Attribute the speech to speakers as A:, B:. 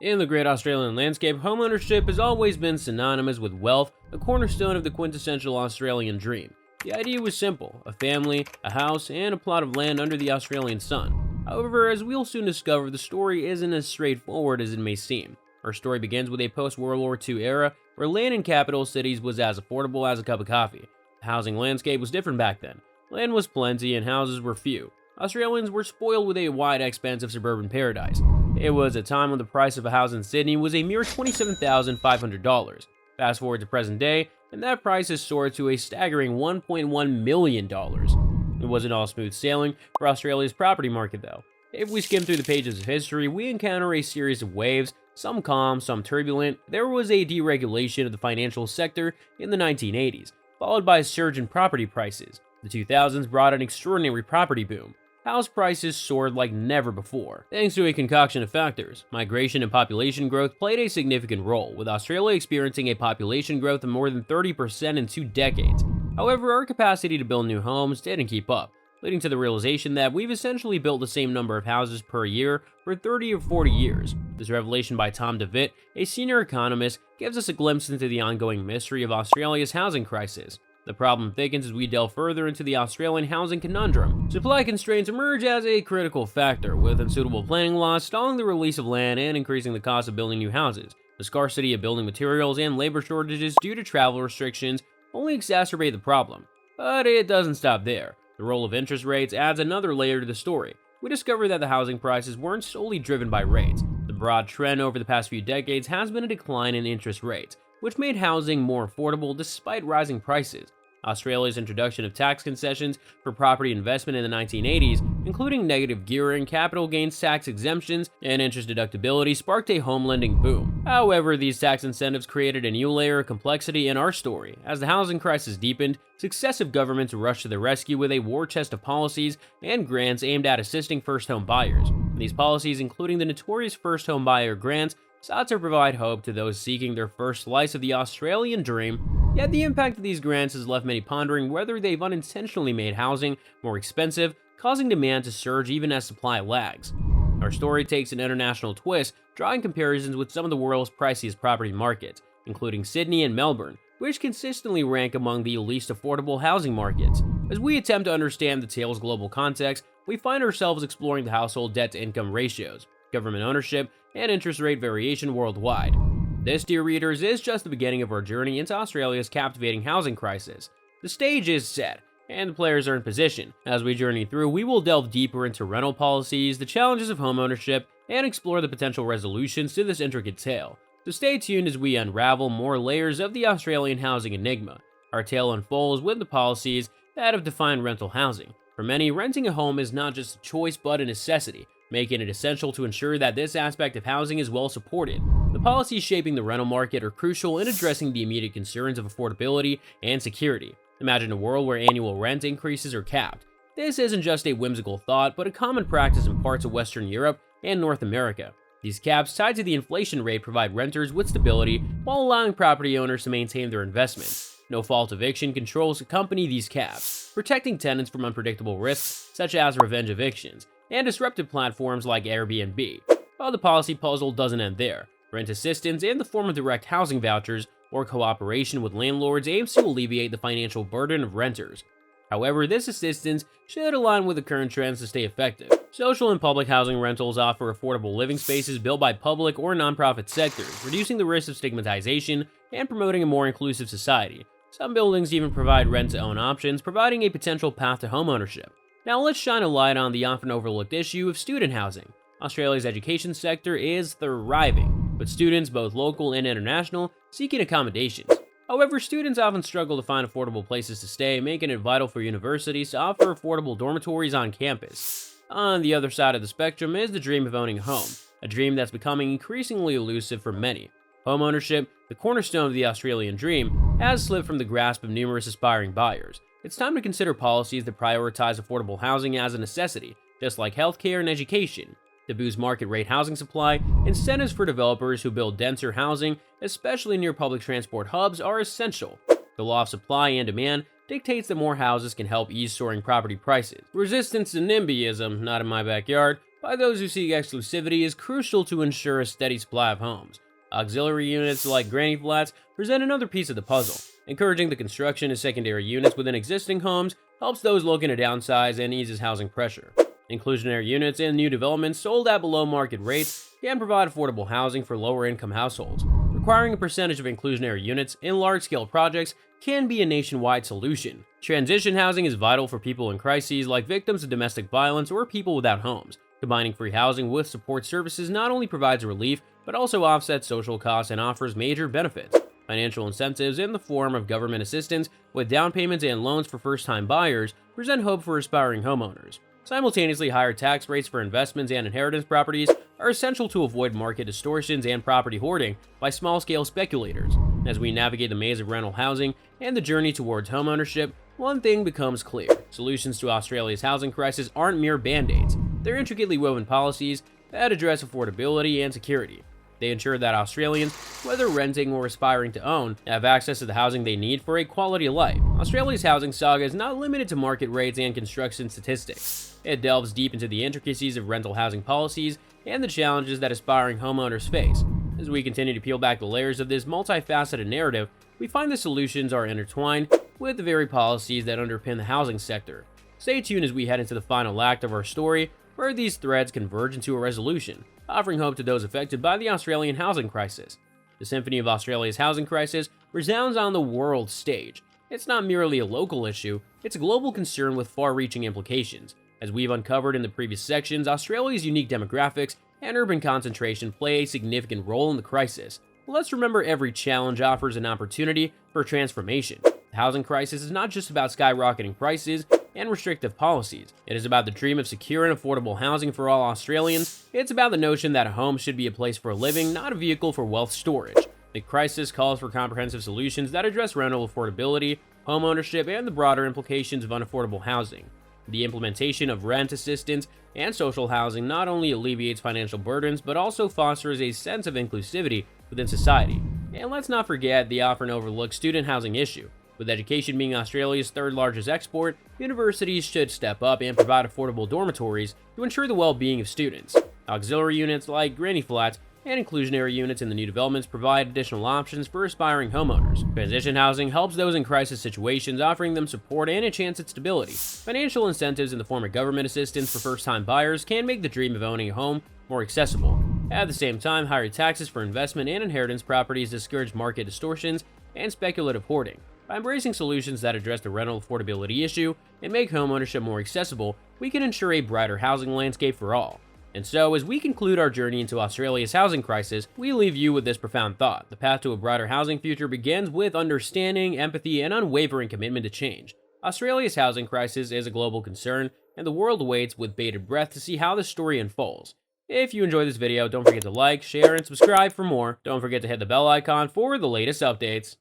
A: In the great Australian landscape, homeownership has always been synonymous with wealth, a cornerstone of the quintessential Australian dream. The idea was simple: a family, a house, and a plot of land under the Australian sun. However, as we'll soon discover, the story isn't as straightforward as it may seem. Our story begins with a post-World War II era where land in capital cities was as affordable as a cup of coffee. The housing landscape was different back then. Land was plenty and houses were few. Australians were spoiled with a wide expanse of suburban paradise. It was a time when the price of a house in Sydney was a mere $27,500. Fast forward to present day, and that price has soared to a staggering $1.1 million. It wasn't all smooth sailing for Australia's property market though. If we skim through the pages of history, we encounter a series of waves, some calm, some turbulent. There was a deregulation of the financial sector in the 1980s, followed by a surge in property prices. The 2000s brought an extraordinary property boom. House prices soared like never before, thanks to a concoction of factors. Migration and population growth played a significant role, with Australia experiencing a population growth of more than 30% in 2 decades. However, our capacity to build new homes didn't keep up, leading to the realization that we've essentially built the same number of houses per year for 30 or 40 years. This revelation by Tom DeWitt, a senior economist, gives us a glimpse into the ongoing mystery of Australia's housing crisis. The problem thickens as we delve further into the Australian housing conundrum. Supply constraints emerge as a critical factor, with unsuitable planning laws stalling the release of land and increasing the cost of building new houses. The scarcity of building materials and labor shortages due to travel restrictions only exacerbate the problem. But it doesn't stop there. The role of interest rates adds another layer to the story. We discover that the housing prices weren't solely driven by rates. The broad trend over the past few decades has been a decline in interest rates, which made housing more affordable despite rising prices. Australia's introduction of tax concessions for property investment in the 1980s, including negative gearing, capital gains tax exemptions, and interest deductibility, sparked a home lending boom. However, these tax incentives created a new layer of complexity in our story. As the housing crisis deepened, successive governments rushed to the rescue with a war chest of policies and grants aimed at assisting first-home buyers. These policies, including the notorious first-home buyer grants, sought to provide hope to those seeking their first slice of the Australian dream. Yet the impact of these grants has left many pondering whether they've unintentionally made housing more expensive, causing demand to surge even as supply lags. Our story takes an international twist, drawing comparisons with some of the world's priciest property markets, including Sydney and Melbourne, which consistently rank among the least affordable housing markets. As we attempt to understand the tale's global context, we find ourselves exploring the household debt-to-income ratios, government ownership, and interest rate variation worldwide. This, dear readers, is just the beginning of our journey into Australia's captivating housing crisis. The stage is set, and the players are in position. As we journey through, we will delve deeper into rental policies, the challenges of homeownership, and explore the potential resolutions to this intricate tale. So stay tuned as we unravel more layers of the Australian housing enigma. Our tale unfolds with the policies that have defined rental housing. For many, renting a home is not just a choice but a necessity, making it essential to ensure that this aspect of housing is well supported. The policies shaping the rental market are crucial in addressing the immediate concerns of affordability and security. Imagine a world where annual rent increases are capped. This isn't just a whimsical thought, but a common practice in parts of Western Europe and North America. These caps tied to the inflation rate provide renters with stability while allowing property owners to maintain their investment. No-fault eviction controls accompany these caps, protecting tenants from unpredictable risks such as revenge evictions and disruptive platforms like Airbnb. But the policy puzzle doesn't end there. Rent assistance in the form of direct housing vouchers or cooperation with landlords aims to alleviate the financial burden of renters. However, this assistance should align with the current trends to stay effective. Social and public housing rentals offer affordable living spaces built by public or nonprofit sectors, reducing the risk of stigmatization and promoting a more inclusive society. Some buildings even provide rent-to-own options, providing a potential path to homeownership. Now let's shine a light on the often overlooked issue of student housing. Australia's education sector is thriving, with students, both local and international, seeking accommodations. However, students often struggle to find affordable places to stay, making it vital for universities to offer affordable dormitories on campus. On the other side of the spectrum is the dream of owning a home, a dream that's becoming increasingly elusive for many. Homeownership, the cornerstone of the Australian dream, has slipped from the grasp of numerous aspiring buyers. It's time to consider policies that prioritize affordable housing as a necessity, just like healthcare and education. To boost market-rate housing supply, incentives for developers who build denser housing, especially near public transport hubs, are essential. The law of supply and demand dictates that more houses can help ease soaring property prices. Resistance to NIMBYism, not in my backyard, by those who seek exclusivity is crucial to ensure a steady supply of homes. Auxiliary units like granny flats present another piece of the puzzle. Encouraging the construction of secondary units within existing homes helps those looking to downsize and eases housing pressure. Inclusionary units in new developments sold at below market rates can provide affordable housing for lower income households. Requiring a percentage of inclusionary units in large-scale projects can be a nationwide solution. Transition housing is vital for people in crises like victims of domestic violence or people without homes. Combining free housing with support services not only provides relief, but also offsets social costs and offers major benefits. Financial incentives in the form of government assistance with down payments and loans for first-time buyers present hope for aspiring homeowners. Simultaneously, higher tax rates for investments and inheritance properties are essential to avoid market distortions and property hoarding by small-scale speculators. As we navigate the maze of rental housing and the journey towards homeownership, one thing becomes clear. Solutions to Australia's housing crisis aren't mere band-aids. They're intricately woven policies that address affordability and security. They ensure that Australians, whether renting or aspiring to own, have access to the housing they need for a quality of life. Australia's housing saga is not limited to market rates and construction statistics. It delves deep into the intricacies of rental housing policies and the challenges that aspiring homeowners face. As we continue to peel back the layers of this multifaceted narrative, we find the solutions are intertwined with the very policies that underpin the housing sector. Stay tuned as we head into the final act of our story, where these threads converge into a resolution, offering hope to those affected by the Australian housing crisis. The symphony of Australia's housing crisis resounds on the world stage. It's not merely a local issue, it's a global concern with far-reaching implications. As we've uncovered in the previous sections, Australia's unique demographics and urban concentration play a significant role in the crisis. Let's remember every challenge offers an opportunity for transformation. The housing crisis is not just about skyrocketing prices and restrictive policies. It is about the dream of secure and affordable housing for all Australians. It's about the notion that a home should be a place for living, not a vehicle for wealth storage. The crisis calls for comprehensive solutions that address rental affordability, home ownership, and the broader implications of unaffordable housing. The implementation of rent assistance and social housing not only alleviates financial burdens, but also fosters a sense of inclusivity within society. And let's not forget the often overlooked student housing issue. With education being Australia's third largest export, universities should step up and provide affordable dormitories to ensure the well-being of students. Auxiliary units like granny flats and inclusionary units in the new developments provide additional options for aspiring homeowners. Transition housing helps those in crisis situations, offering them support and a chance at stability. Financial incentives in the form of government assistance for first-time buyers can make the dream of owning a home more accessible. At the same time, higher taxes for investment and inheritance properties discourage market distortions and speculative hoarding. By embracing solutions that address the rental affordability issue and make homeownership more accessible, we can ensure a brighter housing landscape for all. And so, as we conclude our journey into Australia's housing crisis, we leave you with this profound thought. The path to a brighter housing future begins with understanding, empathy, and unwavering commitment to change. Australia's housing crisis is a global concern, and the world waits with bated breath to see how the story unfolds. If you enjoyed this video, don't forget to like, share, and subscribe for more. Don't forget to hit the bell icon for the latest updates.